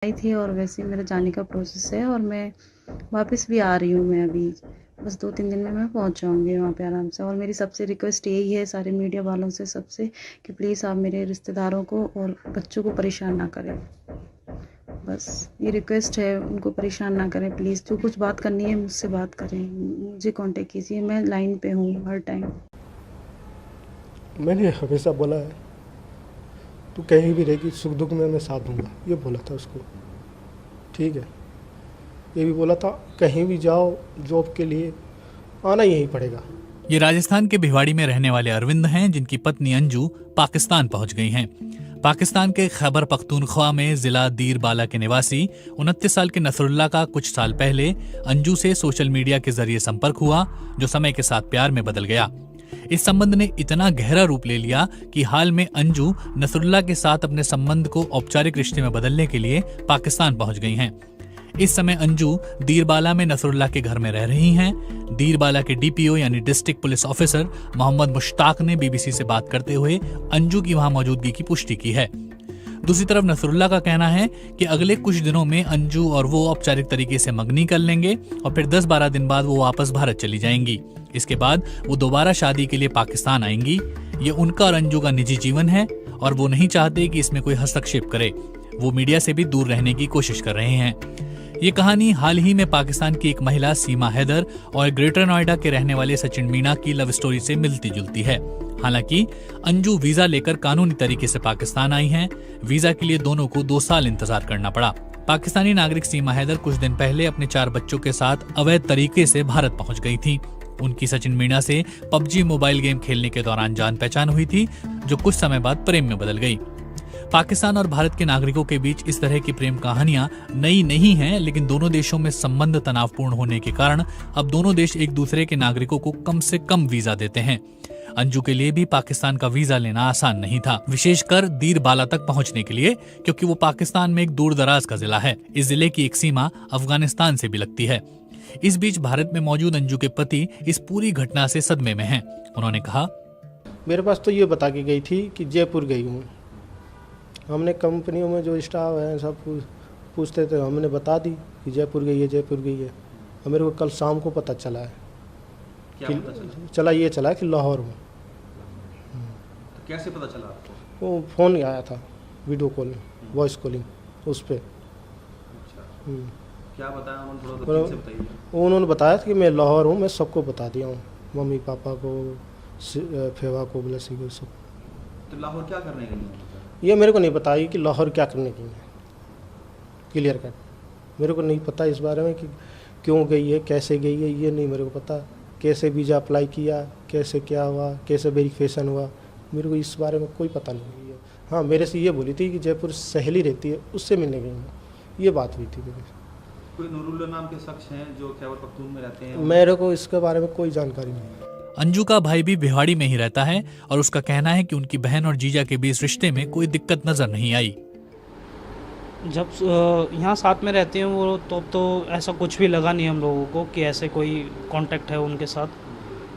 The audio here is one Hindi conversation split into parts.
आई थी और वैसे ही मेरा जाने का प्रोसेस है और मैं वापस भी आ रही हूँ। मैं अभी बस 2-3 दिन में मैं पहुँच जाऊँगी वहाँ पे आराम से। और मेरी सबसे रिक्वेस्ट यही है सारे मीडिया वालों से सबसे कि प्लीज़ आप मेरे रिश्तेदारों को और बच्चों को परेशान ना करें। बस ये रिक्वेस्ट है, उनको परेशान ना करें प्लीज़। जो कुछ बात करनी है मुझसे बात करें, मुझे कॉन्टेक्ट कीजिए, मैं लाइन पे हूँ हर टाइम। मैंने हमेशा बोला है तू कहीं भी रहेगी, सुख दुख में मैं साथ दूंगा, ये बोला था उसको। ठीक है, ये भी बोला था कहीं भी जाओ जॉब के लिए आना यहीं पड़ेगा। ये राजस्थान के भिवाड़ी में रहने वाले अरविंद हैं, जिनकी पत्नी अंजू पाकिस्तान पहुंच गई हैं। पाकिस्तान के खैबर पख्तूनख्वा में जिला दीर बाला के निवासी 29 साल के नसरुल्लाह का कुछ साल पहले अंजू से सोशल मीडिया के जरिए संपर्क हुआ, जो समय के साथ प्यार में बदल गया। इस संबंध ने इतना गहरा रूप ले लिया कि हाल में अंजू नसरुल्लाह के साथ अपने संबंध को औपचारिक रिश्ते में बदलने के लिए पाकिस्तान पहुंच गई हैं। इस समय अंजू दीरबाला में नसरुल्लाह के घर में रह रही हैं। दीरबाला के डीपीओ यानी district police officer Mohammad Mushtaq ने बीबीसी से बात करते हुए अंजू की वहां मौजूदगी की पुष्टि की है। दूसरी तरफ नसरुल्लाह का कहना है कि अगले कुछ दिनों में अंजू और वो औपचारिक तरीके से मंगनी कर लेंगे और फिर 10-12 दिन बाद वो वापस भारत चली जाएंगी। इसके बाद वो दोबारा शादी के लिए पाकिस्तान आएंगी। ये उनका और अंजू का निजी जीवन है और वो नहीं चाहते कि इसमें कोई हस्तक्षेप करे। वो मीडिया से भी दूर रहने की कोशिश कर रहे हैं। ये कहानी हाल ही में पाकिस्तान की एक महिला सीमा हैदर और ग्रेटर नोएडा के रहने वाले सचिन मीणा की लव स्टोरी से मिलती जुलती है। हालांकि अंजू वीजा लेकर कानूनी तरीके से पाकिस्तान आई हैं। वीजा के लिए दोनों को 2 साल इंतजार करना पड़ा। पाकिस्तानी नागरिक सीमा हैदर कुछ दिन पहले अपने 4 बच्चों के साथ अवैध तरीके से भारत पहुंच गई थी। उनकी सचिन मीणा से पबजी मोबाइल गेम खेलने के दौरान जान पहचान हुई थी, जो कुछ समय बाद प्रेम में बदल गई। पाकिस्तान और भारत के नागरिकों के बीच इस तरह की प्रेम कहानियां नई नहीं हैं, लेकिन दोनों देशों में संबंध तनावपूर्ण होने के कारण अब दोनों देश एक दूसरे के नागरिकों को कम से कम वीजा देते हैं। अंजू के लिए भी पाकिस्तान का वीजा लेना आसान नहीं था, विशेषकर दीर बाला तक पहुंचने के लिए, क्योंकि वो पाकिस्तान में एक दूर दराज का जिला है। इस जिले की एक सीमा अफगानिस्तान से भी लगती है। इस बीच भारत में मौजूद अंजू के पति इस पूरी घटना से सदमे में हैं। उन्होंने कहा, मेरे पास तो ये बता के गई थी कि जयपुर गई हूँ। हमने कंपनियों में जो स्टाफ है सब पूछते थे, हमने बता दी कि जयपुर गई है, जयपुर गई है। और मेरे को कल शाम को पता चला है। क्या कि पता चला कि लाहौर हूँ। तो कैसे पता चला आपको? वो फ़ोन आया था, वीडियो कॉल, वॉइस कॉलिंग उस पर। अच्छा, क्या बताया उन्होंने? थोड़ा तफसील से बताइए। उन्होंने बताया कि मैं लाहौर हूँ, मैं सबको बता दिया हूँ, मम्मी पापा को, फेवा को, ब्लसी को, सब। तो लाहौर क्या करने गई हैं? ये मेरे को नहीं बताई कि लाहौर क्या करने गई है, क्लियर कट। मेरे को नहीं पता इस बारे में कि क्यों गई है, कैसे गई है, ये नहीं मेरे को पता। कैसे वीज़ा अप्लाई किया, कैसे क्या हुआ, कैसे वेरिफिकेशन हुआ, मेरे को इस बारे में कोई पता नहीं है। हाँ, मेरे से ये बोली थी कि जयपुर सहेली रहती है, उससे मिलने गई हूँ, ये बात हुई थी मेरे। कोई नूरुल्लाह नाम के शख्स हैं जो खैबर पख्तून में रहते हैं? मेरे को इसके बारे में कोई जानकारी नहीं है। अंजू का भाई भी भिवाड़ी में ही रहता है और उसका कहना है कि उनकी बहन और जीजा के बीच रिश्ते में कोई दिक्कत नजर नहीं आई। जब यहाँ साथ में रहते हैं वो तो ऐसा कुछ भी लगा नहीं हम लोगों को कि ऐसे कोई कांटेक्ट है उनके साथ,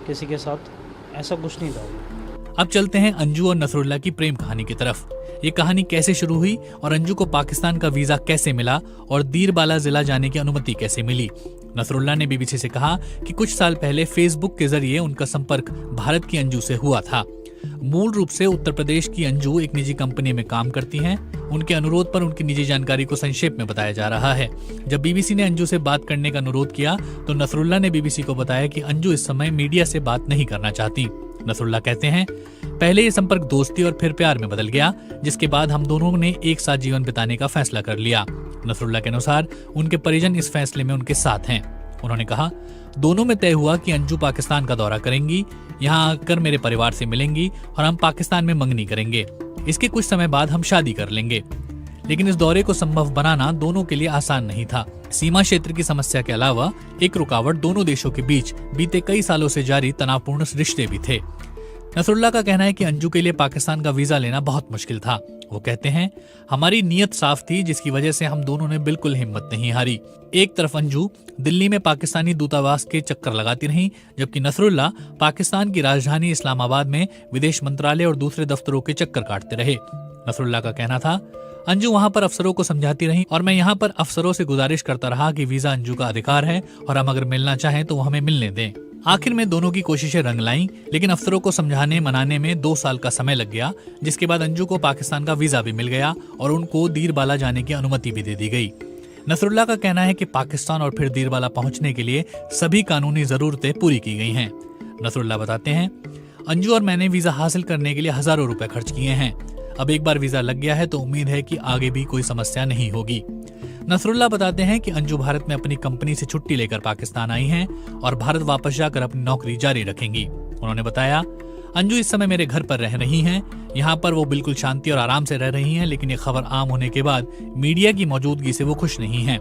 किसी के साथ ऐसा कुछ नहीं था। अब चलते हैं अंजू और नसरुल्लाह की प्रेम कहानी की तरफ। ये कहानी कैसे शुरू हुई और अंजू को पाकिस्तान का वीजा कैसे मिला और दीरबाला जिला जाने की अनुमति कैसे मिली। नसरुल्लाह ने बीबीसी से कहा कि कुछ साल पहले फेसबुक के जरिए उनका संपर्क भारत की अंजू से हुआ था। मूल रूप से उत्तर प्रदेश की अंजू एक निजी कंपनी में काम करती हैं। उनके अनुरोध पर उनकी निजी जानकारी को संक्षेप में बताया जा रहा है। जब बीबीसी ने अंजू से बात करने का अनुरोध किया तो नसरुल्लाह ने बीबीसी को बताया कि अंजू इस समय मीडिया से बात नहीं करना चाहती। नसरुल्लाह कहते हैं, पहले ये संपर्क दोस्ती और फिर प्यार में बदल गया, जिसके बाद हम दोनों ने एक साथ जीवन बिताने का फैसला कर लिया। नसरुल्लाह के अनुसार उनके परिजन इस फैसले में उनके साथ हैं। उन्होंने कहा, दोनों में तय हुआ कि अंजू पाकिस्तान का दौरा करेंगी, यहाँ आकर मेरे परिवार से मिलेंगी और हम पाकिस्तान में मंगनी करेंगे। इसके कुछ समय बाद हम शादी कर लेंगे। लेकिन इस दौरे को संभव बनाना दोनों के लिए आसान नहीं था। सीमा क्षेत्र की समस्या के अलावा एक रुकावट दोनों देशों के बीच बीते कई सालों से जारी तनावपूर्ण रिश्ते भी थे। नसरुल्लाह का कहना है कि अंजू के लिए पाकिस्तान का वीजा लेना बहुत मुश्किल था। वो कहते हैं, हमारी नीयत साफ थी, जिसकी वजह से हम दोनों ने बिल्कुल हिम्मत नहीं हारी। एक तरफ अंजू दिल्ली में पाकिस्तानी दूतावास के चक्कर लगाती रहीं, जबकि नसरुल्लाह पाकिस्तान की राजधानी इस्लामाबाद में विदेश मंत्रालय और दूसरे दफ्तरों के चक्कर काटते रहे। नसरुल्लाह का कहना था, अंजू वहां पर अफसरों को समझाती रही और मैं यहाँ पर अफसरों से गुजारिश करता रहा कि वीजा अंजू का अधिकार है और हम अगर मिलना चाहें तो वो हमें मिलने दें। आखिर में दोनों की कोशिशें रंग लाईं, लेकिन अफसरों को समझाने मनाने में 2 साल का समय लग गया, जिसके बाद अंजू को पाकिस्तान का वीजा भी मिल गया और उनको दीरबाला जाने की अनुमति भी दे दी गई। नसरुल्लाह का कहना है कि पाकिस्तान और फिर दीरबाला पहुंचने के लिए सभी कानूनी जरूरतें पूरी की गई हैं। नसरुल्लाह बताते हैं, अंजू और मैंने वीजा हासिल करने के लिए हजारों रुपए खर्च किए हैं। अब एक बार वीजा लग गया है तो उम्मीद है कि आगे भी कोई समस्या नहीं होगी। नसरुल्लाह बताते हैं कि अंजू भारत में अपनी कंपनी से छुट्टी लेकर पाकिस्तान आई हैं और भारत वापस जाकर अपनी नौकरी जारी रखेंगी। उन्होंने बताया, अंजू इस समय मेरे घर पर रह रही हैं। यहाँ पर वो बिल्कुल शांति और आराम से रह रही हैं, लेकिन ये खबर आम होने के बाद मीडिया की मौजूदगी से वो खुश नहीं हैं।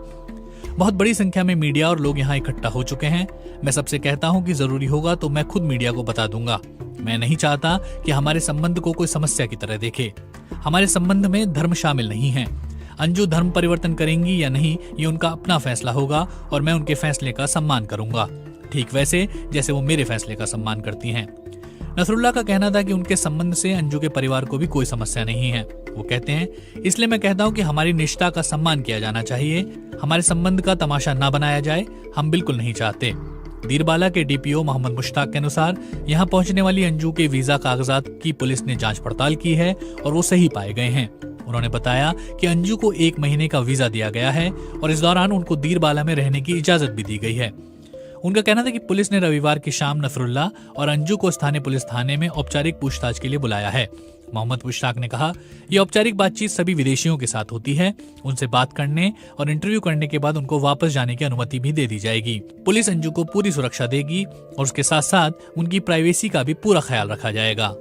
बहुत बड़ी संख्या में मीडिया और लोग यहाँ इकट्ठा हो चुके हैं। मैं सबसे कहता हूँ कि जरूरी होगा तो मैं खुद मीडिया को बता दूंगा। मैं नहीं चाहता कि हमारे संबंध को कोई समस्या की तरह देखे। हमारे संबंध में धर्म शामिल नहीं है। अंजू धर्म परिवर्तन करेंगी या नहीं ये उनका अपना फैसला होगा और मैं उनके फैसले का सम्मान करूंगा, ठीक वैसे जैसे वो मेरे फैसले का सम्मान करती हैं। नसरुल्लाह का कहना था कि उनके संबंध से अंजू के परिवार को भी कोई समस्या नहीं है। वो कहते हैं, इसलिए मैं कहता हूँ कि हमारी निष्ठा का सम्मान किया जाना चाहिए। हमारे संबंध का तमाशा ना बनाया जाए, हम बिल्कुल नहीं चाहते। दीरबाला के डीपीओ मोहम्मद मुश्ताक के अनुसार यहाँ पहुंचने वाली अंजू के वीजा कागजात की पुलिस ने जांच पड़ताल की है और वो सही पाए गए हैं। उन्होंने बताया कि अंजू को 1 महीने का वीजा दिया गया है और इस दौरान उनको दीरबाला में रहने की इजाजत भी दी गई है। उनका कहना था कि पुलिस ने रविवार की शाम नसरुल्लाह और अंजू को स्थानीय पुलिस थाने में औपचारिक पूछताछ के लिए बुलाया है। मोहम्मद मुश्ताक ने कहा, यह औपचारिक बातचीत सभी विदेशियों के साथ होती है। उनसे बात करने और इंटरव्यू करने के बाद उनको वापस जाने की अनुमति भी दे दी जाएगी। पुलिस अंजू को पूरी सुरक्षा देगी और उसके साथ साथ उनकी प्राइवेसी का भी पूरा ख्याल रखा जाएगा।